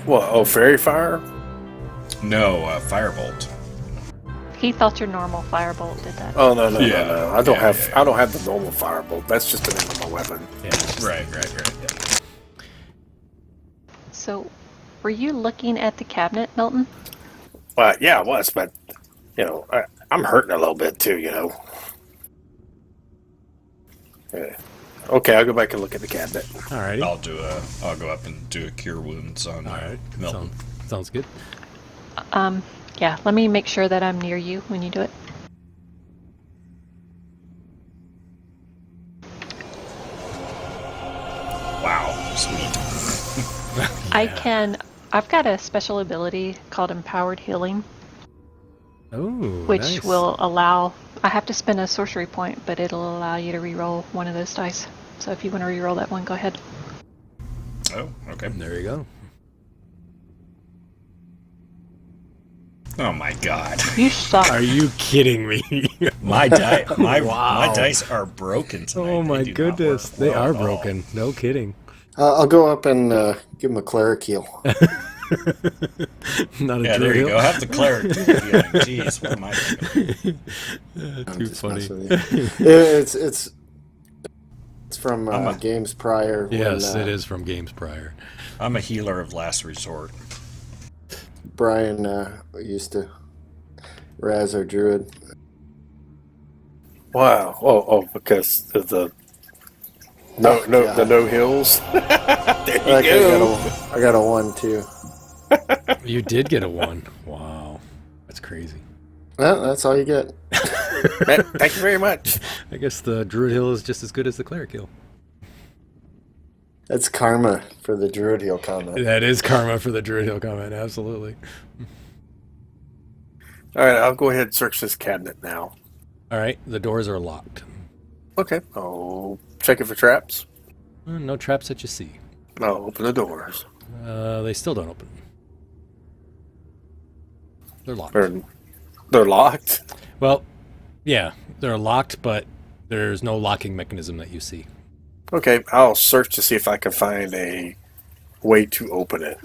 What? Oh, fairy fire? No, Firebolt. He thought your normal firebolt did that. Oh no no Yeah. no no! I don't Yeah, have yeah, yeah. I don't have the normal firebolt. That's just the name of my weapon. Yeah. Right. Yeah. So, were you looking at the cabinet, Milton? Yeah, I was, but I'm hurting a little bit too. Okay, I'll go back and look at the cabinet. Alrighty. I'll go up and do a cure wounds on Alright. Milton. Sounds good. Yeah, let me make sure that I'm near you when you do it. Wow, sweet. I've got a special ability called Empowered Healing, Oh, which nice. will allow, I have to spend a sorcery point, but it'll allow you to reroll one of those dice. So if you want to reroll that one, go ahead. Oh, okay. There you go. Oh my god. You suck. Are you kidding me? My my Wow. dice are broken tonight. Oh my They do not goodness, work they well are at all. broken. No kidding. I'll go up and give him a cleric heal. Not a Yeah, drill there you heal. go. Have the cleric do the healing. Jeez, what am I thinking? I'm Too just funny. messing with you. It's from I'm a- games prior. Yes, when, it is from games prior. I'm a healer of last resort. Brian used to razz our druid. Wow. Oh, because of the God. the no hills. There you go. I got a 1 too. You did get a 1. Wow. That's crazy. Well, that's all you get. Thank you very much. I guess the Druid Hill is just as good as the Cleric Hill. That's karma for the druid heal comment. That is karma for the Druid Hill comment, absolutely. All right, I'll go ahead and search this cabinet now. Alright, the doors are locked. Okay. I'll check it for traps. No traps that you see. I'll open the doors. They still don't open. They're locked. They're locked. Well, yeah, they're locked, but there's no locking mechanism that you see. Okay, I'll search to see if I can find a way to open it.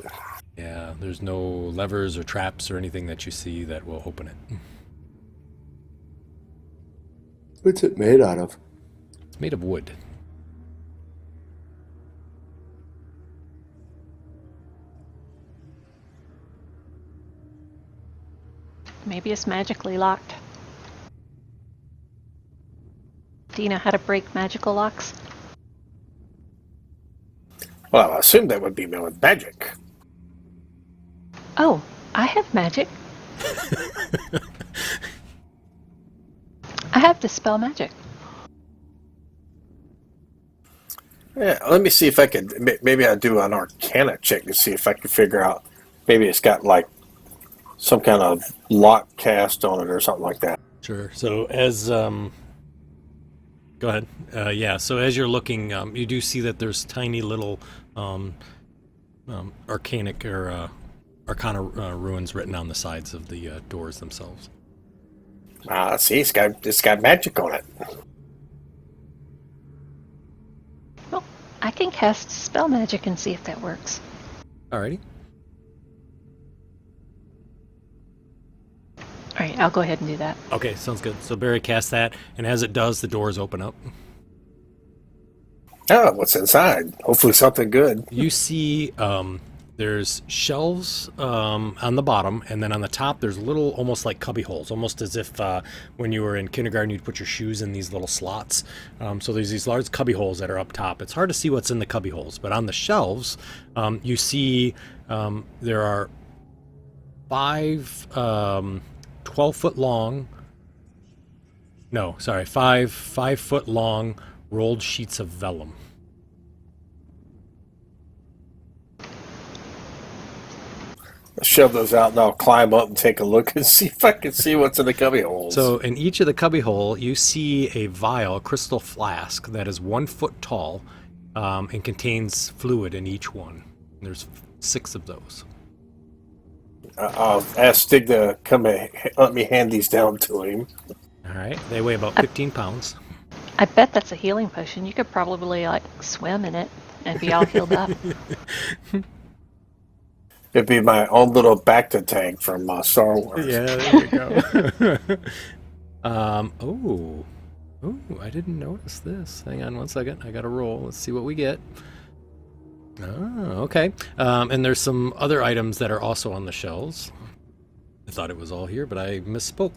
Yeah, there's no levers or traps or anything that you see that will open it. What's it made out of? It's made of wood. Maybe it's magically locked. Do you know how to break magical locks? Well, I assume that would be with magic. Oh, I have magic. I have Dispel Magic. Yeah, let me see if I could. Maybe I'll do an Arcana check to see if I can figure out. Maybe it's got like some kind of lock cast on it or something like that. Sure. So as go ahead. Yeah. So as you're looking, you do see that there's tiny little arcanic or arcana runes written on the sides of the doors themselves. See, it's got magic on it. Well, I can cast Spell Magic and see if that works. Alrighty. Alright, I'll go ahead and do that. Okay, sounds good. So Barry casts that, and as it does, the doors open up. Oh, what's inside? Hopefully something good. You see there's shelves on the bottom, and then on the top there's little, almost like cubby holes, almost as if when you were in kindergarten you'd put your shoes in these little slots. So there's these large cubby holes that are up top. It's hard to see what's in the cubby holes, but on the shelves you see there are 5 12-foot long, no, sorry, 5 foot long rolled sheets of vellum. I'll shove those out and I'll climb up and take a look and see if I can see what's in the cubby holes. So in each of the cubby hole, you see a vial, a crystal flask that is 1 foot tall and contains fluid in each one. There's 6 of those. I'll ask Stig to come and let me hand these down to him. All right, they weigh about 15 pounds. I bet that's a healing potion. You could probably like swim in it and be all healed up. It'd be my own little Bacta tank from Star Wars. Yeah, there you go. Oh, I didn't notice this. Hang on one second. I got to roll. Let's see what we get. Oh, okay. And there's some other items that are also on the shelves. I thought it was all here, but I misspoke.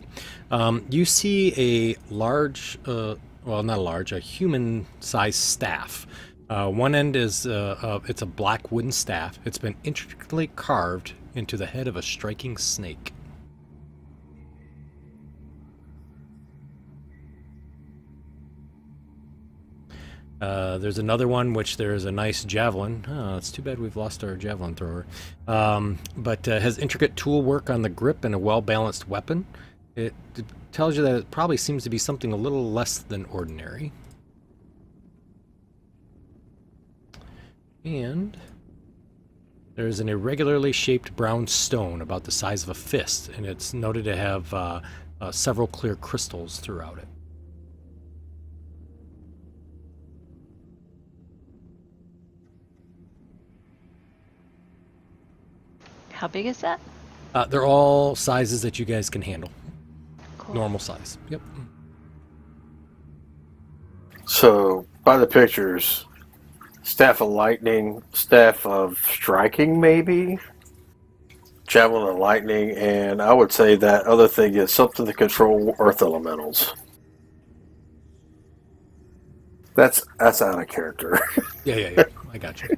You see a large, well, not a large, a human-sized staff. One end is it's a black wooden staff. It's been intricately carved into the head of a striking snake. There's another one, which there's a nice javelin. Oh, it's too bad we've lost our javelin thrower. But has intricate tool work on the grip and a well-balanced weapon. It tells you that it probably seems to be something a little less than ordinary. And there's an irregularly shaped brown stone about the size of a fist, and it's noted to have several clear crystals throughout it. How big is that? They're all sizes that you guys can handle. Cool. Normal size. Yep. So, by the pictures, staff of lightning, staff of striking, maybe, javelin of lightning, and I would say that other thing is something to control earth elementals. That's out of character. Yeah. I got you.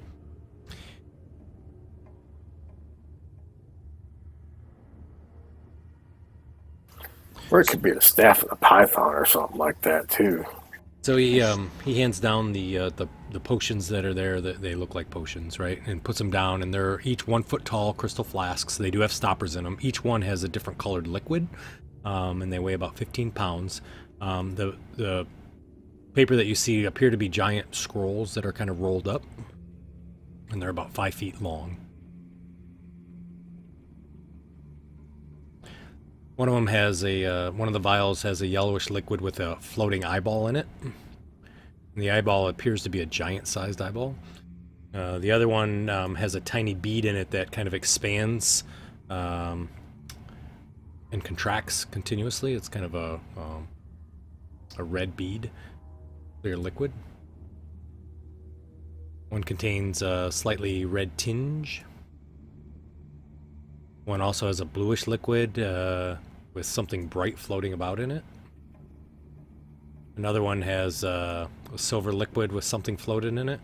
Or it could be the staff of the python or something like that too. So he hands down the potions that are there. That they look like potions, right? And puts them down, and they're each 1 foot tall crystal flasks. They do have stoppers in them. Each one has a different colored liquid, and they weigh about 15 pounds. The paper that you see appear to be giant scrolls that are kind of rolled up, and they're about 5 feet long. One of them has one of the vials has a yellowish liquid with a floating eyeball in it. And the eyeball appears to be a giant-sized eyeball. The other one has a tiny bead in it that kind of expands and contracts continuously. It's kind of a red bead, clear liquid. One contains a slightly red tinge. One also has a bluish liquid with something bright floating about in it. Another one has a silver liquid with something floating in it.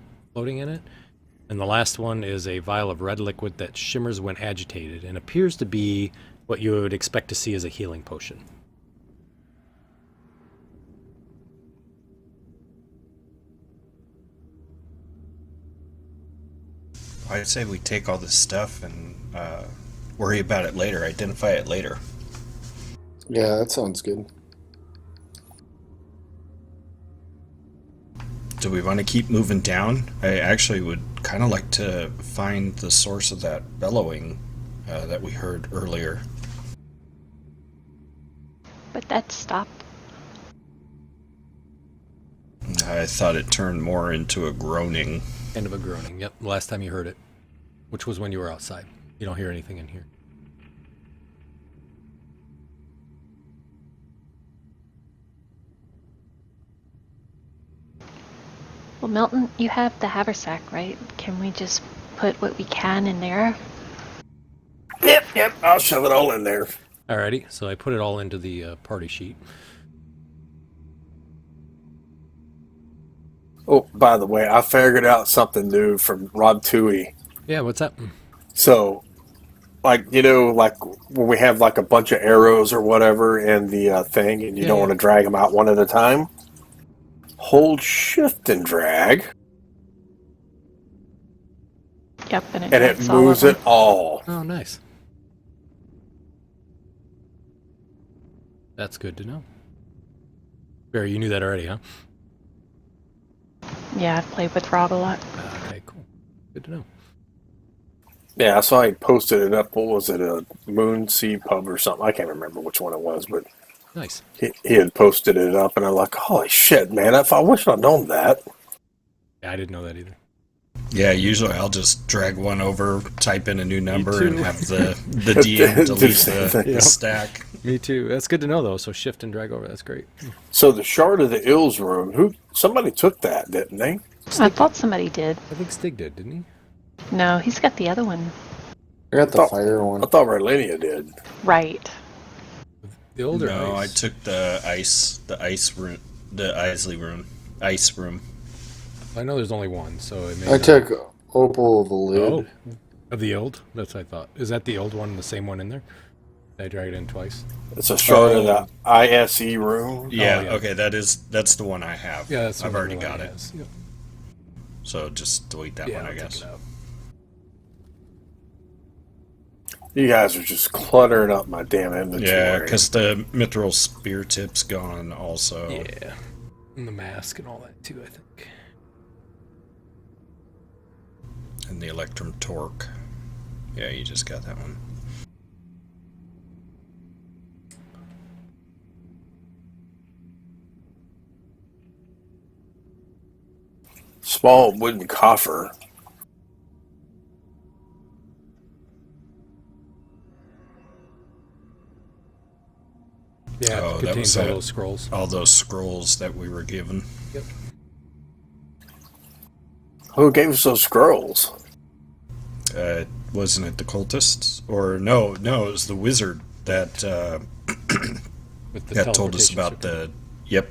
And the last one is a vial of red liquid that shimmers when agitated and appears to be what you would expect to see as a healing potion. I'd say we take all this stuff and worry about it later, identify it later. Yeah, that sounds good. Do we want to keep moving down? I actually would kind of like to find the source of that bellowing that we heard earlier. But that stopped. I thought it turned more into a groaning. Kind of a groaning, yep. Last time you heard it, which was when you were outside. You don't hear anything in here. Well, Milton, you have the haversack, right? Can we just put what we can in there? Yep. I'll shove it all in there. Alrighty, so I put it all into the party sheet. Oh, by the way, I figured out something new from Rob Toohey. Yeah, what's that? So, like, you know, like when we have like a bunch of arrows or whatever in the thing and you don't want to drag them out one at a time, hold shift and drag, Yep, and and it moves it all. Oh, nice. That's good to know. Barry, you knew that already, huh? Yeah, I've played with Rob a lot. Okay, cool. Good to know. Yeah, I saw he posted it up. What was it, a Moon Sea Pub or something? I can't remember which one it was, but Nice. he had posted it up, and I'm like, holy shit, man! I wish I'd known that. Yeah, I didn't know that either. Yeah, usually I'll just drag one over, type in a new number, too. and have the DM delete the Yep. stack. Me too. That's good to know, though. So shift and drag over. That's great. So the Shard of the Ills room, somebody took that, didn't they? I thought somebody did. I think Stig did, didn't he? No, he's got the other one. I got the Thought- fire I one. thought Rylenia did. Right. The older No, I ice. took the ice room, the Isley room, ice room. I know there's only one, so it may I not- took Opal of the Lid. Oh, of the old? That's what I thought. Is that the old one, the same one in there? Did I drag it in twice? It's a Shard of the ISE room. Yeah, yeah. okay, that's the one I have. Yeah, that's I've the already one got he it. has. Yep. So just delete that Yeah, one, I I'll take guess. it out. You guys are just cluttering up my damn inventory. Yeah, because the mithril spear tip's gone also. Yeah. And the mask and all that, too, I think. And the Electrum Torque. Yeah, you just got that one. Small wooden coffer. Yeah, Oh, it that contains was all it. those scrolls. All those scrolls that we were given. Yep. Who gave us those scrolls? Wasn't it the cultists? Or no, it was the wizard that With the that told us teleportation about circuit. the. Yep.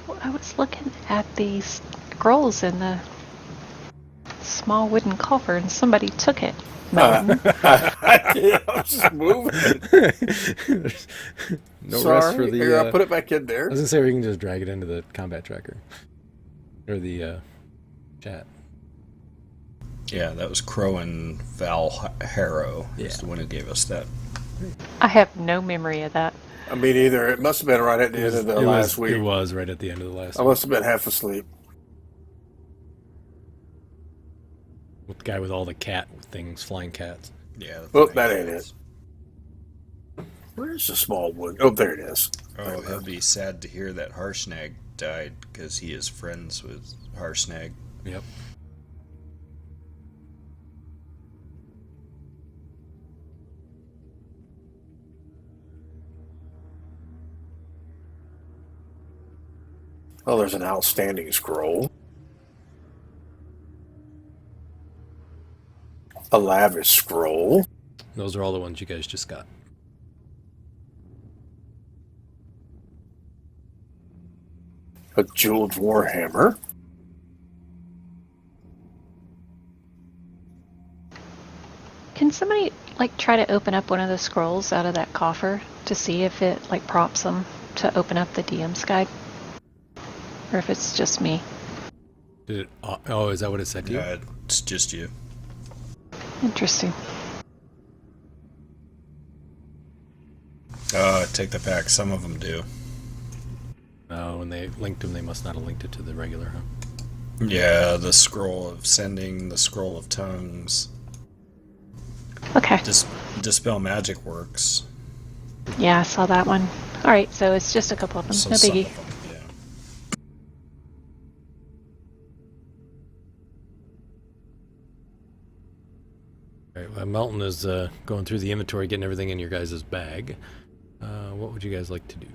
Well, I was looking at these scrolls in the small wooden coffer, and somebody took it. Melton. I was just moving. No Sorry. rest for the. Here, I'll put it back in there. I was gonna say we can just drag it into the combat tracker or the chat. Yeah, that was Crow and Val Harrow. Yeah. Is the one who gave us that. I have no memory of that. I mean, either it must have been right at the end of the last week. It was right at the end of the last. I must have been half asleep. With the guy with all the cat things, flying cats. Yeah. Oh, that ain't it. Where's the small wood? Oh, there it is. Oh, he'll be sad to hear that Harshnag died because he is friends with Harshnag. Yep. Oh, there's an outstanding scroll. A lavish scroll. Those are all the ones you guys just got. A jeweled warhammer. Can somebody try to open up one of the scrolls out of that coffer to see if it prompts them to open up the DM's guide, or if it's just me? Did it? Oh, is that what it said to you? It's just you. Interesting. Take that back. Some of them do. Oh, when they linked them, they must not have linked it to the regular, huh? Yeah, the scroll of sending, the scroll of tongues. Okay. Dispel magic works. Yeah, I saw that one. All right, so it's just a couple of them. So No some biggie. of them, yeah. All right, well, Melton is going through the inventory, getting everything in your guys' bag. What would you guys like to do?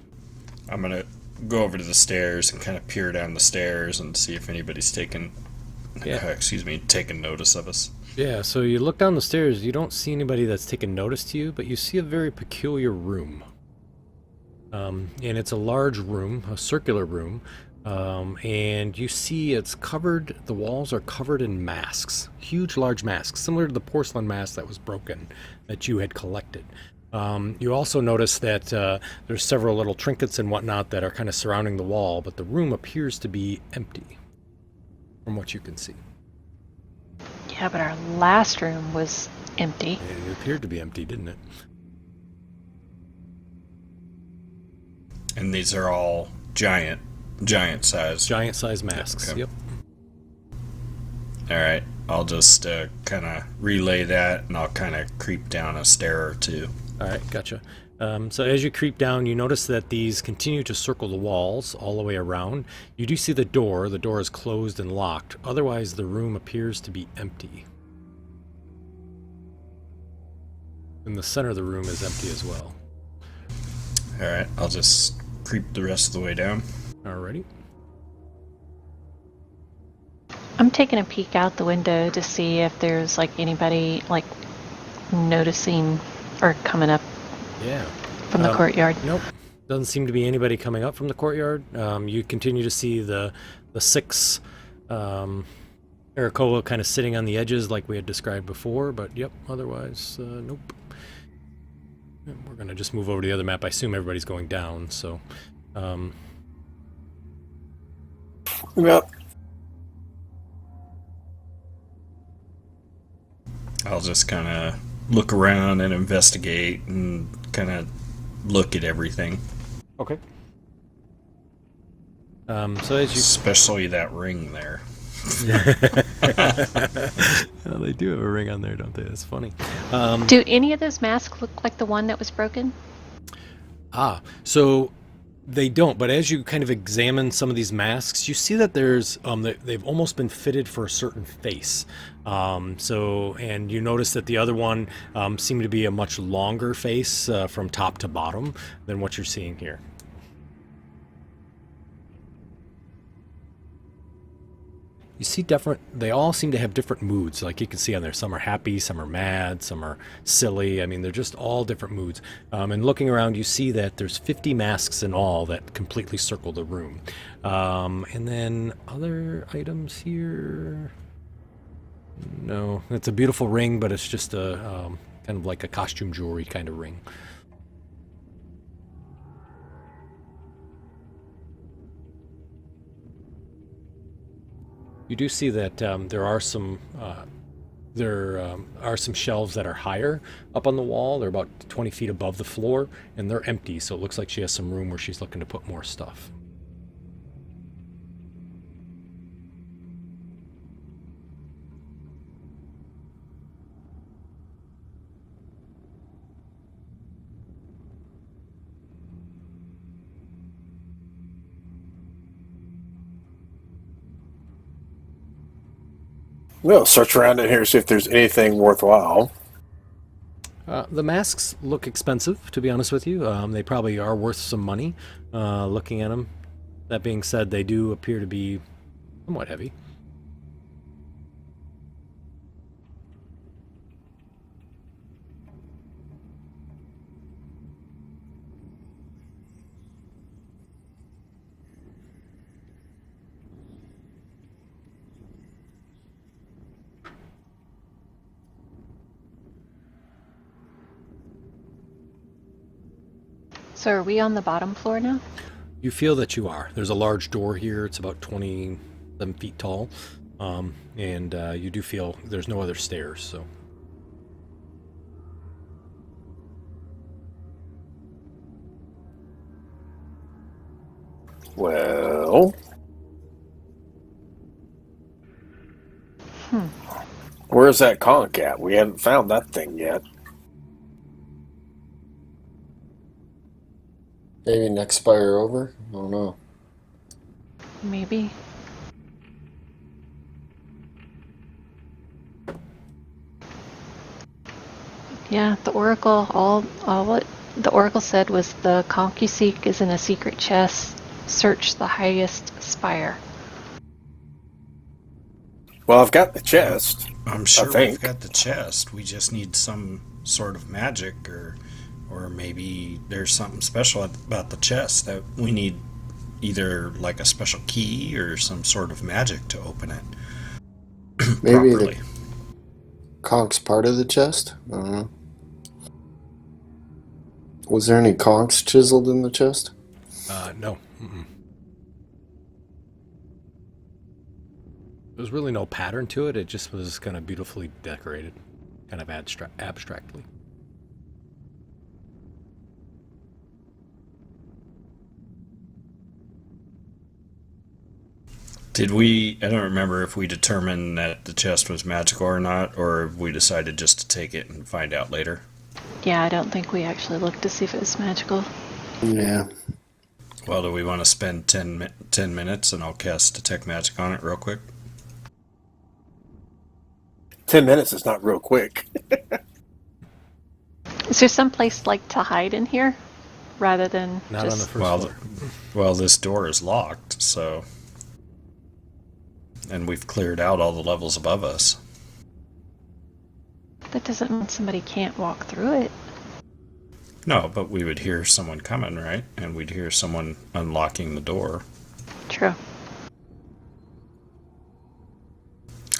I'm gonna go over to the stairs and kind of peer down the stairs and see if anybody's taking notice of us. Yeah, so you look down the stairs, you don't see anybody that's taken notice to you, but you see a very peculiar room. And it's a large room, a circular room, and you see it's covered, the walls are covered in masks, huge large masks, similar to the porcelain mask that was broken that you had collected. You also notice that there's several little trinkets and whatnot that are kind of surrounding the wall, but the room appears to be empty from what you can see. Yeah, but our last room was empty. It appeared to be empty, didn't it? And these are all giant size. Giant size masks. Okay. Yep. All right, I'll just kind of relay that, and I'll kind of creep down a stair or two. All right, gotcha. So as you creep down, you notice that these continue to circle the walls all the way around. You do see the door. The door is closed and locked. Otherwise, the room appears to be empty. And the center of the room is empty as well. Alright, I'll just creep the rest of the way down. Alrighty. I'm taking a peek out the window to see if there's like anybody like noticing or coming up Yeah. from the courtyard. Nope. Doesn't seem to be anybody coming up from the courtyard. You continue to see the six Arakoa kind of sitting on the edges like we had described before, but yep, otherwise, nope. And we're going to just move over to the other map. I assume everybody's going down, so... Yep. I'll just kind of look around and investigate and kind of look at everything. Okay. So as you... Especially that ring there. Oh, they do have a ring on there, don't they? That's funny. Do any of those masks look like the one that was broken? So they don't, but as you kind of examine some of these masks, you see that there's they've almost been fitted for a certain face. And you notice that the other one seemed to be a much longer face from top to bottom than what you're seeing here. You see they all seem to have different moods, like you can see on there. Some are happy, some are mad, some are silly. I mean, they're just all different moods. And looking around, you see that there's 50 masks in all that completely circle the room. And then other items here... No, it's a beautiful ring, but it's just a kind of like a costume jewelry kind of ring. You do see that there are some shelves that are higher up on the wall. They're about 20 feet above the floor, and they're empty. So it looks like she has some room where she's looking to put more stuff. We'll search around in here, see if there's anything worthwhile. The masks look expensive, to be honest with you. They probably are worth some money, looking at them. That being said, they do appear to be somewhat heavy. So are we on the bottom floor now? You feel that you are. There's a large door here. It's about 27 feet tall. And you do feel there's no other stairs, so... Well... Where's that conch at? We haven't found that thing yet. Maybe next spire over? I don't know. Maybe. Yeah, the Oracle, all what the Oracle said was the conch you seek is in a secret chest. Search the highest spire. Well, I've got the chest. I'm sure I think. we've got the chest. We just need some sort of magic, or maybe there's something special about the chest that we need, either like a special key or some sort of magic to open it. Maybe properly. the conch's part of the chest? I don't know. Was there any conchs chiseled in the chest? No. Mm-mm. There's really no pattern to it. It just was kind of beautifully decorated, kind of abstractly. Did we, I don't remember if we determined that the chest was magical or not, or if we decided just to take it and find out later. Yeah, I don't think we actually looked to see if it was magical. Yeah. Well, do we want to spend 10 minutes and I'll cast Detect Magic on it real quick? 10 minutes is not real quick. Is there some place like to hide in here, rather than Not on the just? first Well, floor. well, this door is locked, so. And we've cleared out all the levels above us. That doesn't mean somebody can't walk through it. No, but we would hear someone coming, right? And we'd hear someone unlocking the door. True.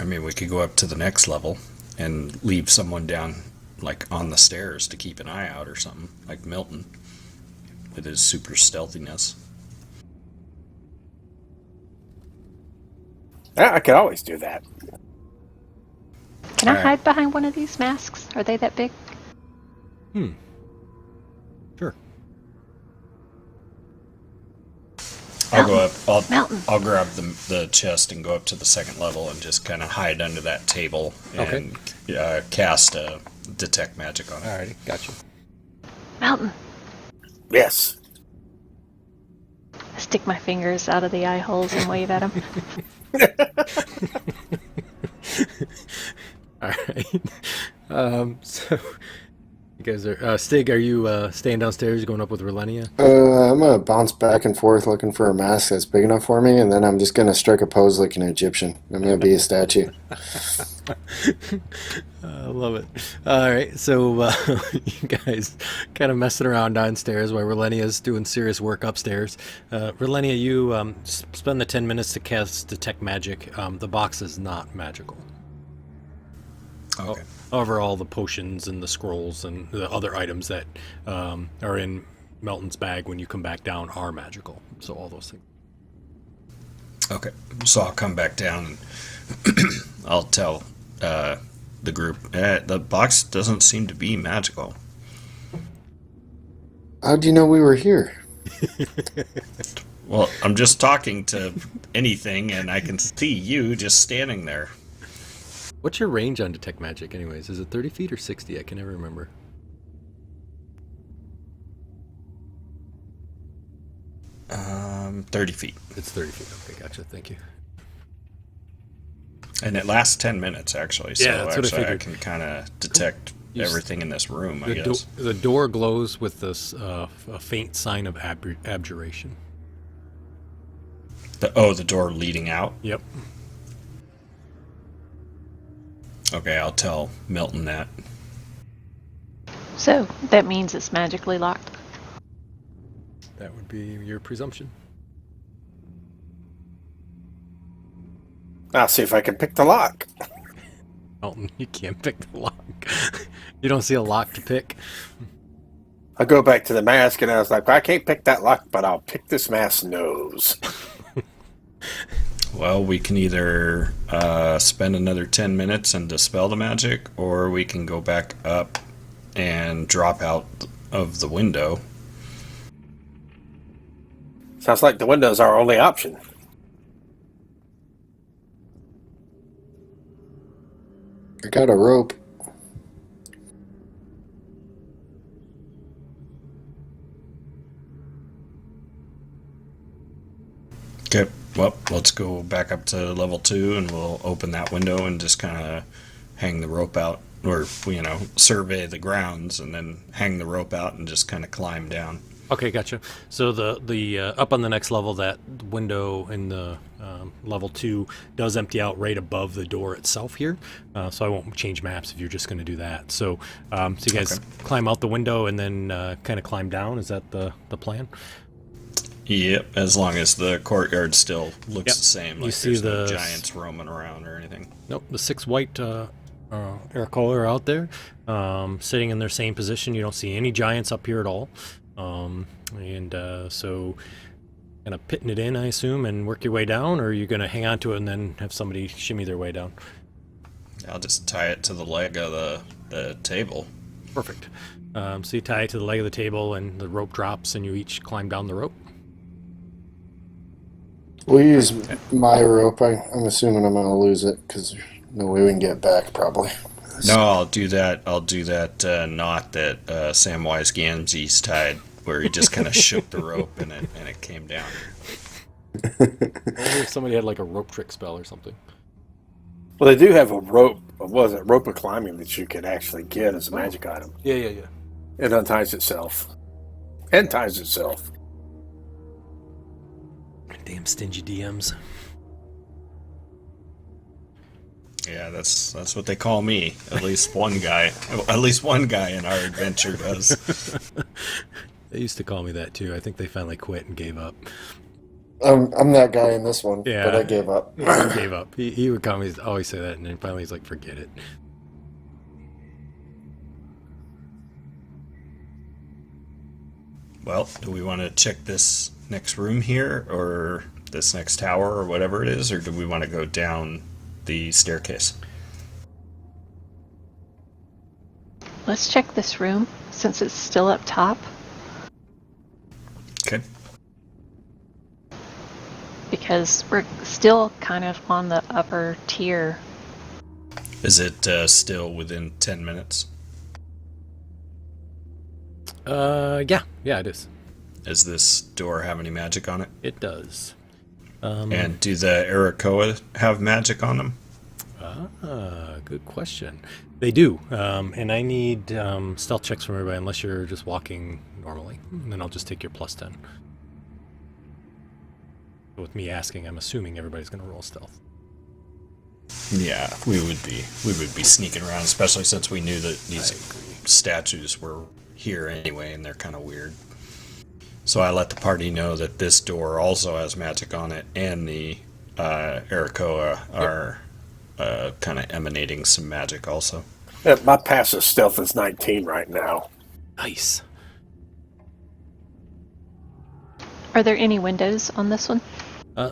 I mean, we could go up to the next level and leave someone down, like, on the stairs to keep an eye out or something, like Milton, with his super stealthiness. Yeah, I could always do that. Can I Alright. hide behind one of these masks? Are they that big? Sure. I'll go up. Milton. I'll grab the chest and go up to the second level and just kind of hide under that table and cast Detect Magic on it. Alrighty, got you. Mountain. Yes. I stick my fingers out of the eye holes and wave at him. All right. So you guys are Stig. Are you staying downstairs? Going up with Relenia? I'm gonna bounce back and forth looking for a mask that's big enough for me, and then I'm just gonna strike a pose like an Egyptian. I'm gonna be a statue. I love it. All right, so you guys kind of messing around downstairs while Relenia's doing serious work upstairs. Relenia, you spend the 10 minutes to cast Detect Magic. The box is not magical. Okay. However, all the potions and the scrolls and the other items that are in Melton's bag when you come back down are magical. So all those things. Okay. So I'll come back down and I'll tell the group, the box doesn't seem to be magical. How'd you know we were here? Well, I'm just talking to anything and I can see you just standing there. What's your range on Detect Magic, anyways? Is it 30 feet or 60? I can never remember. 30 feet. It's 30 feet. Okay, gotcha. Thank you. And it lasts 10 minutes, actually. So Yeah, that's what I actually I figured. can kind of detect You s- everything in this room, I The, guess. the door glows with this a faint sign of abjuration. The door leading out? Yep. Okay, I'll tell Milton that. So, that means it's magically locked. That would be your presumption. I'll see if I can pick the lock. Elton, you can't pick the lock. You don't see a lock to pick. I go back to the mask and I was like, I can't pick that lock, but I'll pick this mask's nose. Well, we can either spend another 10 minutes and dispel the magic, or we can go back up and drop out of the window. Sounds like the window's our only option. I got a rope. Okay, well, let's go back up to level 2 and we'll open that window and just kind of hang the rope out, or, survey the grounds and then hang the rope out and just kind of climb down. Okay, gotcha. So the up on the next level, that window in the level 2 does empty out right above the door itself here. So I won't change maps if you're just going to do that. So so you guys Okay. climb out the window and then kind of climb down. Is that the plan? Yep, as long as the courtyard still looks Yep. the same, You like see there's no the giants roaming around or anything. Nope, the 6 white Arakola are out there, sitting in their same position. You don't see any giants up here at all. So kind of pitting it in, I assume, and work your way down, or are you going to hang on to it and then have somebody shimmy their way down? I'll just tie it to the leg of the table. Perfect. So you tie it to the leg of the table and the rope drops and you each climb down the rope. We'll use my rope. I'm assuming I'm gonna lose it because no way we can get back probably. No, I'll do that. I'll do that knot that Samwise Gamgee's tied, where he just kind of shook the rope and it came down. Only if somebody had like a rope trick spell or something. Well, they do have a rope. What was it? Rope of climbing that you can actually get as a magic item. Yeah. It unties itself. And ties itself. Damn stingy DMs. Yeah, that's what they call me. At least one guy. At least one guy in our adventure does. They used to call me that too. I think they finally quit and gave up. I'm that guy in this one, Yeah. but I gave up. He gave up. He would call me, always say that, and then finally he's like, forget it. Well, do we want to check this next room here, or this next tower, or whatever it is, or do we want to go down the staircase? Let's check this room since it's still up top. Okay. Because we're still kind of on the upper tier. Is it still within 10 minutes? Yeah, it is. Does this door have any magic on it? It does. And do the Arakoa have magic on them? Good question. They do, and I need stealth checks from everybody unless you're just walking normally, and then I'll just take your plus 10. With me asking, I'm assuming everybody's going to roll stealth. Yeah, we would be sneaking around, especially since we knew that these statues were here anyway, and they're kind of weird. So I let the party know that this door also has magic on it, and the Arakoa are kind of emanating some magic also. Yeah, my passive stealth is 19 right now. Nice. Are there any windows on this one?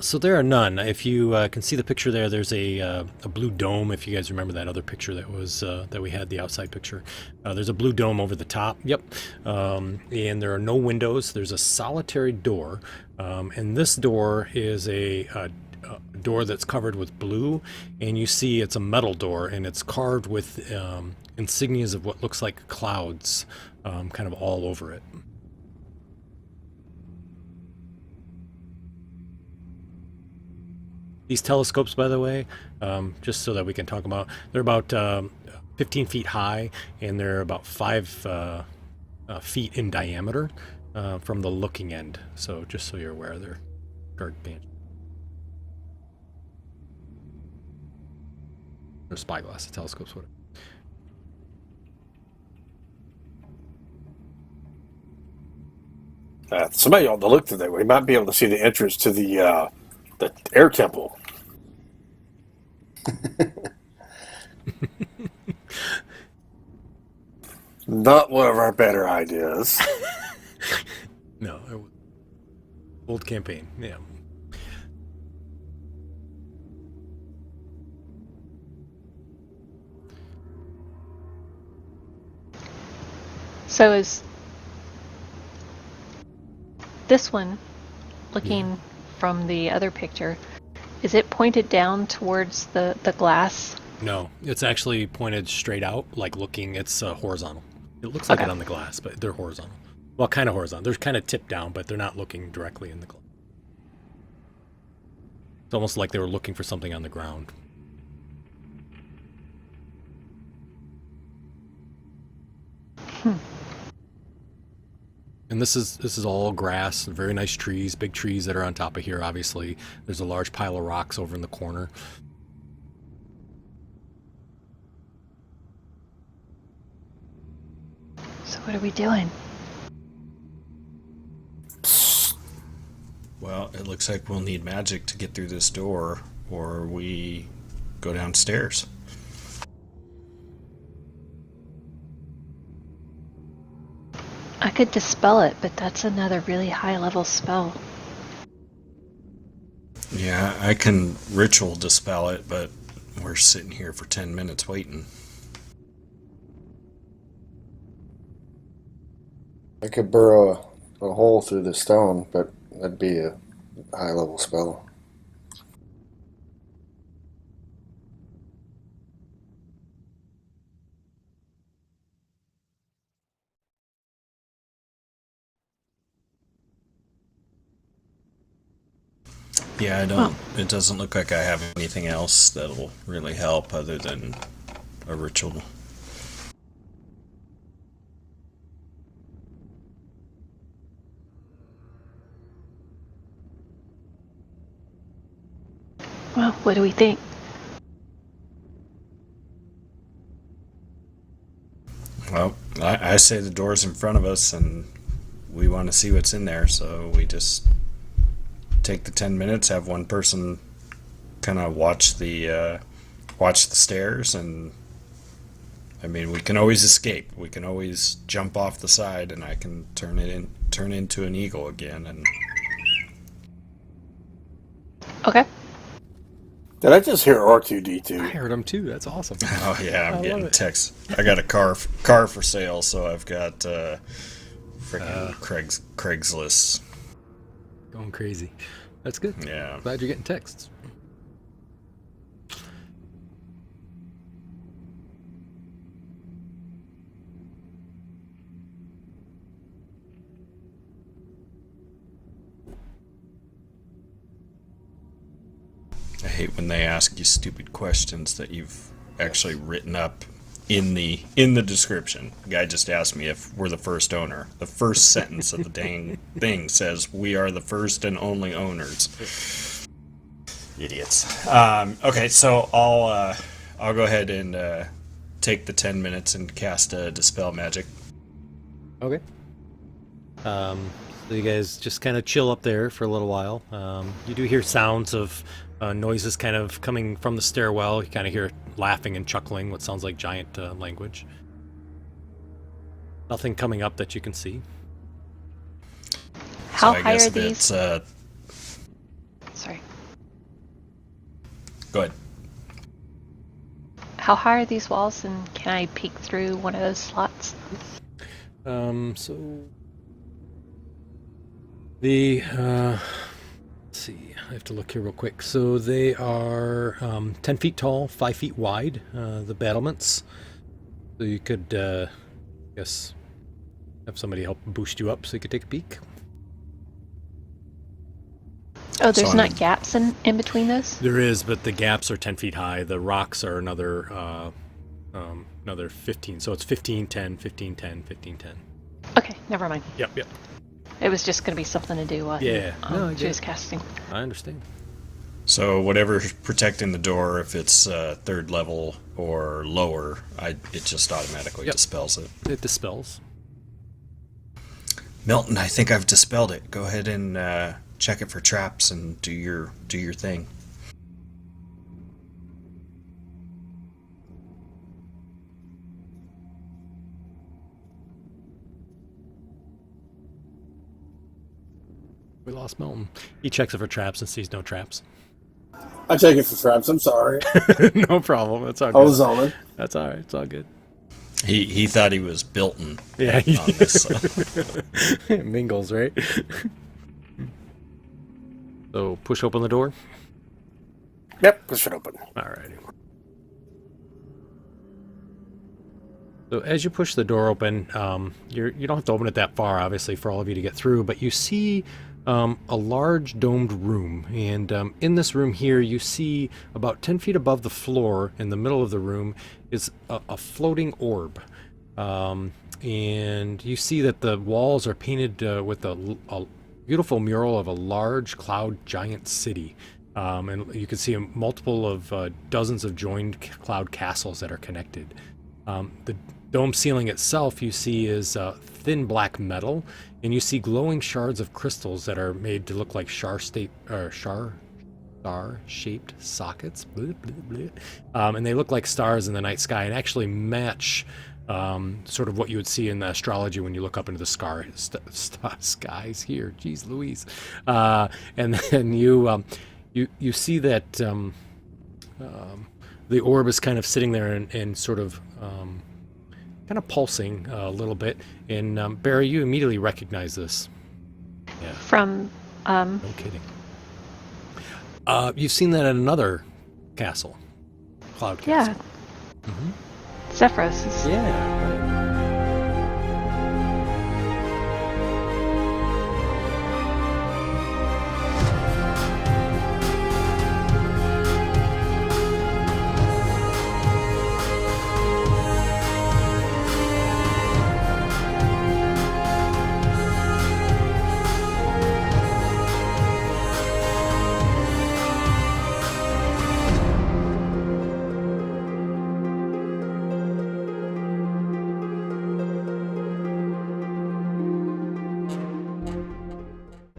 So there are none. If you can see the picture there, there's a blue dome. If you guys remember that other picture that was that we had, the outside picture, there's a blue dome over the top. Yep. And there are no windows. There's a solitary door, and this door is a door that's covered with blue. And you see it's a metal door, and it's carved with insignias of what looks like clouds, kind of all over it. These telescopes, by the way, just so that we can talk about, they're about 15 feet high, and they're about 5 feet in diameter from the looking end. So just so you're aware, they're gargantuan. Or spyglass, the telescopes, whatever. Somebody ought to look through there. We might be able to see the entrance to the air temple. Not one of our better ideas. No, old campaign, yeah. So is this one, looking from the other picture, is it pointed down towards the glass? No, it's actually pointed straight out, like looking, it's horizontal. It looks like Okay. it on the glass, but they're horizontal. Well, kind of horizontal. They're kind of tipped down, but they're not looking directly in the glass. It's almost like they were looking for something on the ground. And this is all grass, very nice trees, big trees that are on top of here, obviously. There's a large pile of rocks over in the corner. So what are we doing? Well, it looks like we'll need magic to get through this door, or we go downstairs. I could dispel it, but that's another really high level spell. Yeah, I can ritual dispel it, but we're sitting here for 10 minutes waiting. I could burrow a hole through the stone, but that'd be a high level spell. Yeah, I don't. It doesn't look like I have anything else that'll really help other than a ritual. Well, what do we think? Well, I say the door's in front of us, and we want to see what's in there, so we just take the 10 minutes, have one person kind of watch the stairs, and I mean, we can always escape. We can always jump off the side, and I can turn into an eagle again. And Okay. Did I just hear I R2D2? heard them too. That's awesome. oh yeah, I I'm getting love it. texts. I got a car for sale, so I've got freaking Craigslist. Going crazy. That's good. Yeah. Glad you're getting texts. I hate when they ask you stupid questions that you've actually written up in the description. The guy just asked me if we're the first owner. The first sentence of the dang thing says we are the first and only owners. Idiots. Okay, so I'll go ahead and take the 10 minutes and cast a dispel magic. Okay. So you guys just kind of chill up there for a little while. You do hear sounds of noises kind of coming from the stairwell. You kind of hear laughing and chuckling, what sounds like giant language. Nothing coming up that you can see. How so I high guess are if these? it's, Sorry. go ahead. How high are these walls, and can I peek through one of those slots? So the let's see, I have to look here real quick. So they are 10 feet tall, 5 feet wide, the battlements. So you could, I guess, have somebody help boost you up so you could take a peek. Oh, there's So not I'm- gaps in between those? There is, but the gaps are 10 feet high. The rocks are another 15. So it's 15, 10, 15, 10, 15, 10. Okay, never mind. Yep. It was just going to be something to do while Yeah, no, I she get was it. casting. I understand. So whatever's protecting the door, if it's third level or lower, it just automatically Yep. dispels it. It dispels. Milton, I think I've dispelled it. Go ahead and check it for traps and do your thing. We lost Milton. He checks it for traps and sees no traps. I check it for traps. I'm sorry. No problem. That's all I was good. zoning. That's all right. It's all good. He thought he was built-in Yeah, on this. So. it mingles, right? So push open the door. Yep, push it open. Alrighty. So as you push the door open, you don't have to open it that far, obviously, for all of you to get through, but you see a large domed room. And in this room here, you see about 10 feet above the floor, in the middle of the room, is a floating orb. And you see that the walls are painted with a beautiful mural of a large cloud giant city. And you can see multiple of dozens of joined cloud castles that are connected. The dome ceiling itself, you see, is thin black metal, and you see glowing shards of crystals that are made to look like star-shaped sockets. Blah, blah, blah. And they look like stars in the night sky and actually match sort of what you would see in the astrology when you look up into the skies here. Jeez Louise. And then you see that the orb is kind of sitting there and sort of kind of pulsing a little bit. And Barry, you immediately recognize this. Yeah, From, no kidding. You've seen that at another castle, Cloud yeah, Castle. Zephyros is Yeah,